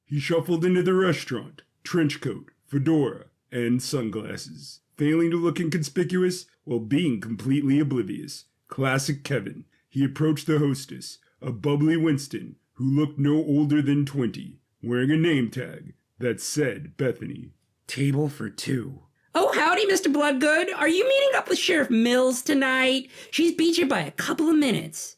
He shuffled into the restaurant, trench coat, fedora, and sunglasses, failing to look inconspicuous while being completely oblivious. Classic Kevin. He approached the hostess, a bubbly Winston who looked no older than 20, wearing a name tag that said Bethany. Table for 2. Oh, howdy, Mr. Bloodgoode. Are you meeting up with Sheriff Mills tonight? She's beat you by a couple of minutes.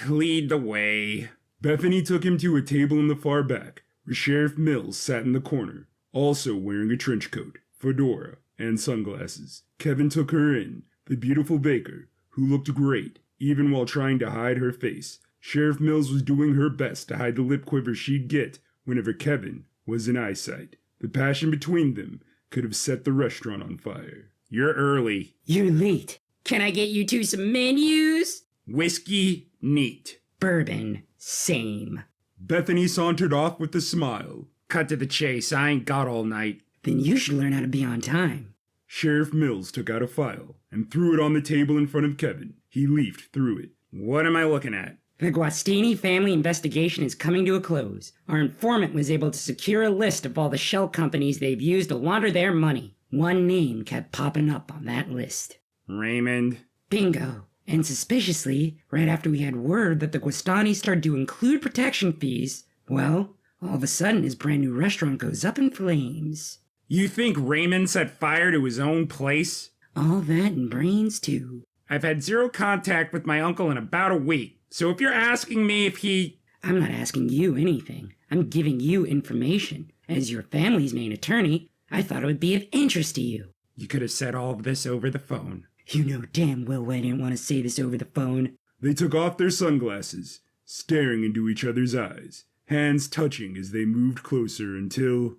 Lead the way. Bethany took him to a table in the far back, where Sheriff Mills sat in the corner, also wearing a trench coat, fedora, and sunglasses. Kevin took her in, the beautiful baker, who looked great, even while trying to hide her face. Sheriff Mills was doing her best to hide the lip quiver she'd get whenever Kevin was in eyesight. The passion between them could have set the restaurant on fire. You're early. You're late. Can I get you two some menus? Whiskey, neat. Bourbon, same. Bethany sauntered off with a smile. Cut to the chase, I ain't got all night. Then you should learn how to be on time. Sheriff Mills took out a file and threw it on the table in front of Kevin. He leafed through it. What am I looking at? The Guastini family investigation is coming to a close. Our informant was able to secure a list of all the shell companies they've used to launder their money. One name kept popping up on that list. Raymond. Bingo. And suspiciously, right after we had word that the Guastani started to include protection fees, well, all of a sudden his brand new restaurant goes up in flames. You think Raymond set fire to his own place? All that and brains too. I've had zero contact with my uncle in about a week. So if you're asking me if he... I'm not asking you anything. I'm giving you information. As your family's main attorney, I thought it would be of interest to you. You could have said all of this over the phone. You know damn well I didn't want to say this over the phone. They took off their sunglasses, staring into each other's eyes, hands touching as they moved closer until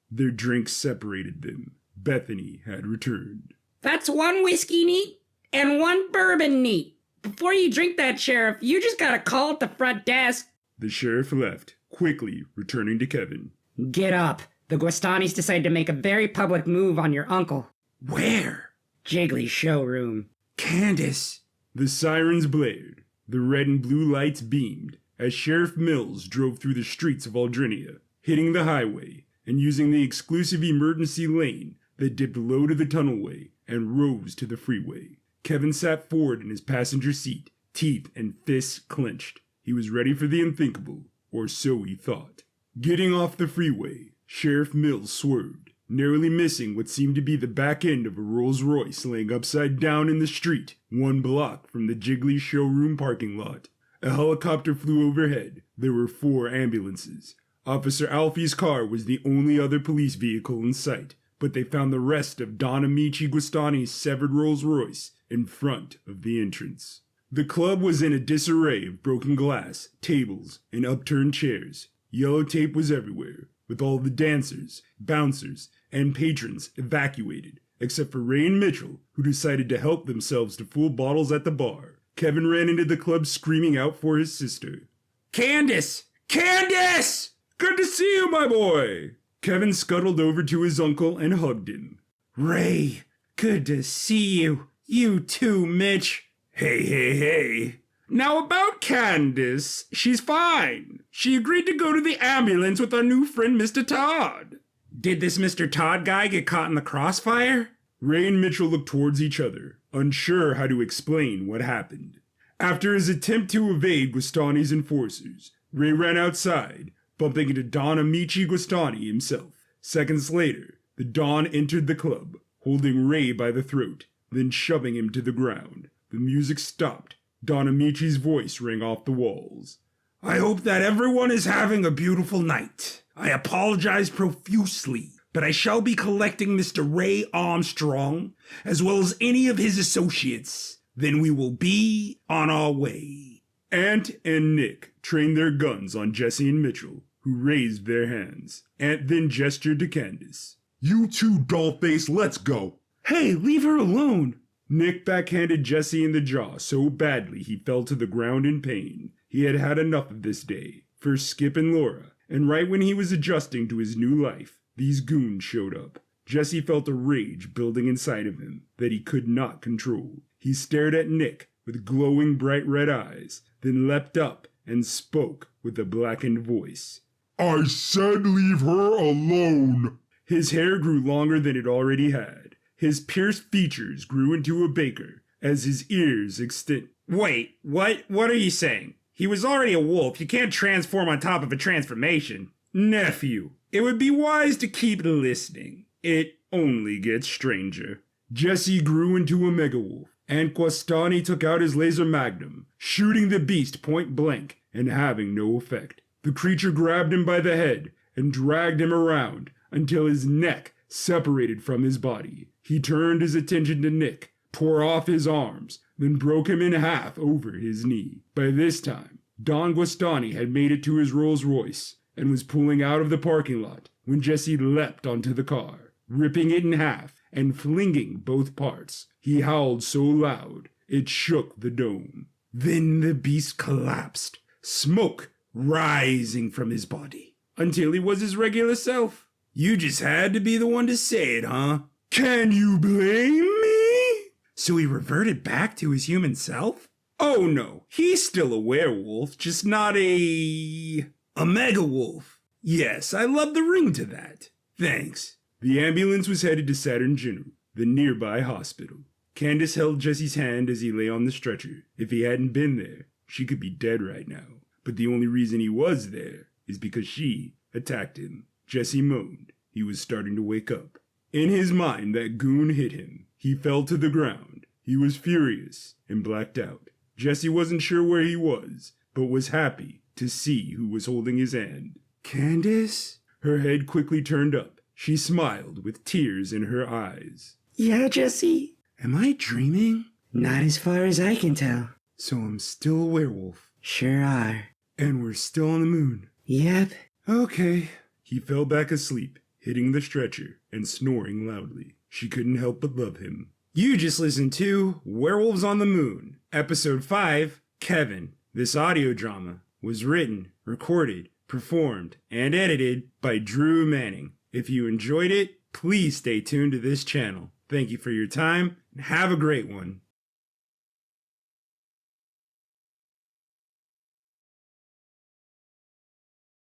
their drinks separated them. Bethany had returned. That's one whiskey neat and one bourbon neat. Before you drink that, Sheriff, you just gotta call at the front desk. The sheriff left, quickly returning to Kevin. Get up. The Guastanis decided to make a very public move on your uncle. Where? Jiggly's showroom. Candace. The sirens blared. The red and blue lights beamed as Sheriff Mills drove through the streets of Aldrinia, hitting the highway and using the exclusive emergency lane that dipped low to the tunnelway and rose to the freeway. Kevin sat forward in his passenger seat, teeth and fists clenched. He was ready for the unthinkable, or so he thought. Getting off the freeway, Sheriff Mills swerved, narrowly missing what seemed to be the back end of a Rolls-Royce laying upside down in the street, 1 block from the Jiggly showroom parking lot. A helicopter flew overhead. There were 4 ambulances. Officer Alfie's car was the only other police vehicle in sight, but they found the rest of Don Amici Guastani's severed Rolls-Royce in front of the entrance. The club was in a disarray of broken glass, tables, and upturned chairs. Yellow tape was everywhere, with all the dancers, bouncers, and patrons evacuated, except for Ray and Mitchell, who decided to help themselves to full bottles at the bar. Kevin ran into the club screaming out for his sister. Candace! Candace! Good to see you, my boy! Kevin scuttled over to his uncle and hugged him. Ray, good to see you. You too, Mitch. Hey. Now about Candace, she's fine. She agreed to go to the ambulance with our new friend, Mr. Todd. Did this Mr. Todd guy get caught in the crossfire? Ray and Mitchell looked towards each other, unsure how to explain what happened. After his attempt to evade Guastani's enforcers, Ray ran outside, bumping into Don Amici Guastani himself. Seconds later, the Don entered the club, holding Ray by the throat, then shoving him to the ground. The music stopped. Don Amici's voice rang off the walls. I hope that everyone is having a beautiful night. I apologize profusely, but I shall be collecting Mr. Ray Armstrong, as well as any of his associates. Then we will be on our way. Ant and Nick trained their guns on Jesse and Mitchell, who raised their hands. Ant then gestured to Candace. You two, dollface, let's go. Hey, leave her alone! Nick backhanded Jesse in the jaw so badly he fell to the ground in pain. He had had enough of this day. First Skip and Laura, and right when he was adjusting to his new life, these goons showed up. Jesse felt a rage building inside of him that he could not control. He stared at Nick with glowing bright red eyes, then leapt up and spoke with a blackened voice. I said leave her alone. His hair grew longer than it already had. His pierced features grew into a baker as his ears extended. Wait, what are you saying? He was already a wolf. You can't transform on top of a transformation. Nephew, it would be wise to keep listening. It only gets stranger. Jesse grew into a megawolf, and Quastani took out his laser magnum, shooting the beast point blank and having no effect. The creature grabbed him by the head and dragged him around until his neck separated from his body. He turned his attention to Nick, tore off his arms, then broke him in half over his knee. By this time, Don Guastani had made it to his Rolls Royce and was pulling out of the parking lot when Jesse leapt onto the car, ripping it in half and flinging both parts. He howled so loud, it shook the dome. Then the beast collapsed, smoke rising from his body, until he was his regular self. You just had to be the one to say it, huh? Can you blame me? So he reverted back to his human self? Oh no, he's still a werewolf, just not a mega wolf. Yes, I love the ring to that. Thanks. The ambulance was headed to Saturn General, the nearby hospital. Candace held Jesse's hand as he lay on the stretcher. If he hadn't been there, she could be dead right now. But the only reason he was there is because she attacked him. Jesse moaned. He was starting to wake up. In his mind, that goon hit him. He fell to the ground. He was furious and blacked out. Jesse wasn't sure where he was, but was happy to see who was holding his hand. Candace? Her head quickly turned up. She smiled with tears in her eyes. Yeah, Jesse? Am I dreaming? Not as far as I can tell. So I'm still a werewolf. Sure are. And we're still on the moon. Yep. Okay. He fell back asleep, hitting the stretcher and snoring loudly. She couldn't help but love him. You just listened to Werewolves on the Moon, Episode 5, Kevin. This audio drama was written, recorded, performed, and edited by Drew Manning. If you enjoyed it, please stay tuned to this channel. Thank you for your time, and have a great one.